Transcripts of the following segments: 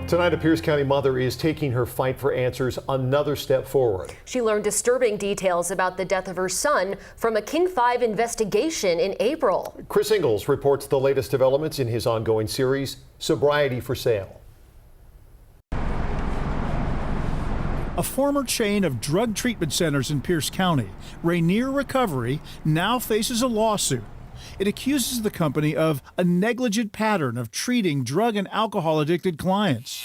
Tonight, a Pierce County mother is taking her fight for answers another step forward. She learned disturbing details about the death of her son from a King 5 investigation in April. Chris Ingalls reports the latest developments in his ongoing series, Sobriety for Sale. A former chain of drug treatment centers in Pierce County, Rainier Recovery, now faces a lawsuit. It accuses the company of a negligent pattern of treating drug and alcohol addicted clients.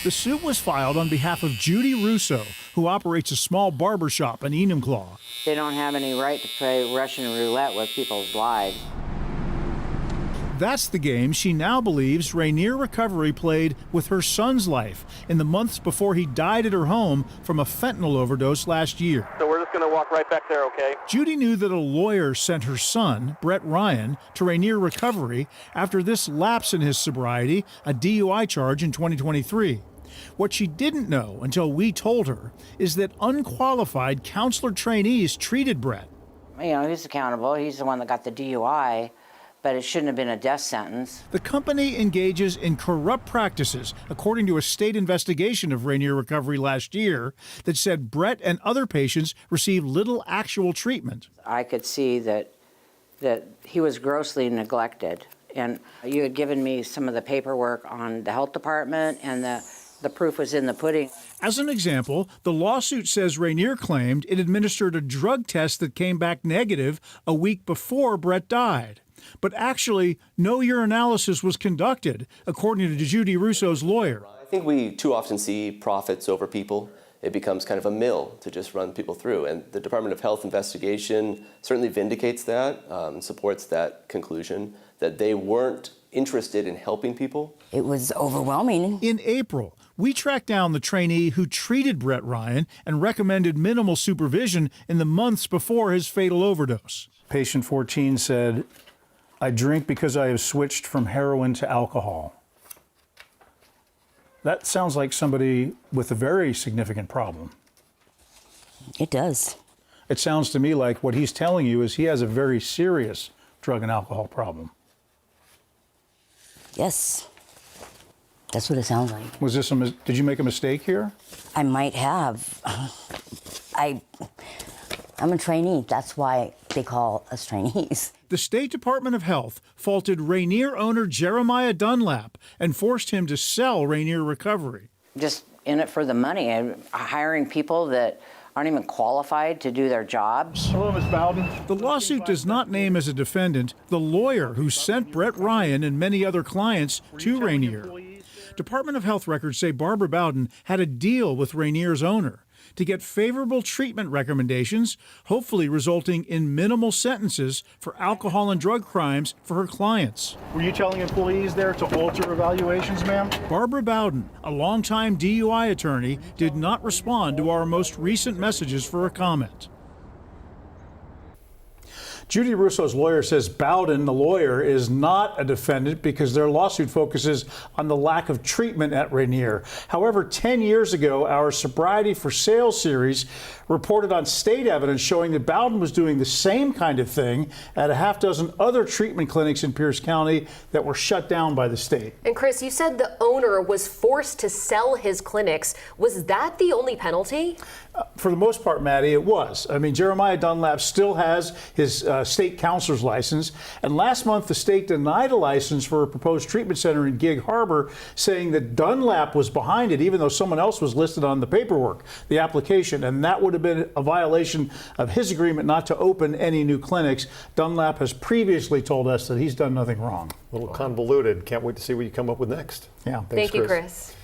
The suit was filed on behalf of Judy Russo, who operates a small barber shop in Enumclaw. They don't have any right to play Russian roulette with people's lives. That's the game she now believes Rainier Recovery played with her son's life in the months before he died at her home from a fentanyl overdose last year. So we're just going to walk right back there, okay? Judy knew that a lawyer sent her son, Brett Ryan, to Rainier Recovery after this lapse in his sobriety, a DUI charge in 2023. What she didn't know until we told her is that unqualified counselor trainees treated Brett. You know, he's accountable. He's the one that got the DUI. But it shouldn't have been a death sentence. The company engages in corrupt practices, according to a state investigation of Rainier Recovery last year that said Brett and other patients received little actual treatment. I could see that he was grossly neglected. And you had given me some of the paperwork on the health department, and the proof was in the pudding. As an example, the lawsuit says Rainier claimed it administered a drug test that came back negative a week before Brett died. But actually, no urinalysis was conducted, according to Judy Russo's lawyer. I think we too often see profits over people. It becomes kind of a mill to just run people through. And the Department of Health investigation certainly vindicates that, supports that conclusion, that they weren't interested in helping people. It was overwhelming. In April, we tracked down the trainee who treated Brett Ryan and recommended minimal supervision in the months before his fatal overdose. Patient 14 said, "I drink because I have switched from heroin to alcohol." That sounds like somebody with a very significant problem. It does. It sounds to me like what he's telling you is he has a very serious drug and alcohol problem. Yes. That's what it sounds like. Was this did you make a mistake here? I might have. I'm a trainee. That's why they call us trainees. The State Department of Health faulted Rainier owner Jeremiah Dunlap and forced him to sell Rainier Recovery. Just in it for the money, and hiring people that aren't even qualified to do their jobs. Hello, Ms. Bowden. The lawsuit does not name as a defendant the lawyer who sent Brett Ryan and many other clients to Rainier. Department of Health records say Barbara Bowden had a deal with Rainier's owner to get favorable treatment recommendations, hopefully resulting in minimal sentences for alcohol and drug crimes for her clients. Were you telling employees there to alter evaluations, ma'am? Barbara Bowden, a longtime DUI attorney, did not respond to our most recent messages for a comment. Judy Russo's lawyer says Bowden, the lawyer, is not a defendant because their lawsuit focuses on the lack of treatment at Rainier. However, 10 years ago, our Sobriety for Sale series reported on state evidence showing that Bowden was doing the same kind of thing at a half dozen other treatment clinics in Pierce County that were shut down by the state. And Chris, you said the owner was forced to sell his clinics. Was that the only penalty? For the most part, Maddie, it was. I mean, Jeremiah Dunlap still has his state counselor's license. And last month, the state denied a license for a proposed treatment center in Gig Harbor, saying that Dunlap was behind it, even though someone else was listed on the paperwork, the application. And that would have been a violation of his agreement not to open any new clinics. Dunlap has previously told us that he's done nothing wrong. A little convoluted. Can't wait to see what you come up with next. Yeah. Thank you, Chris.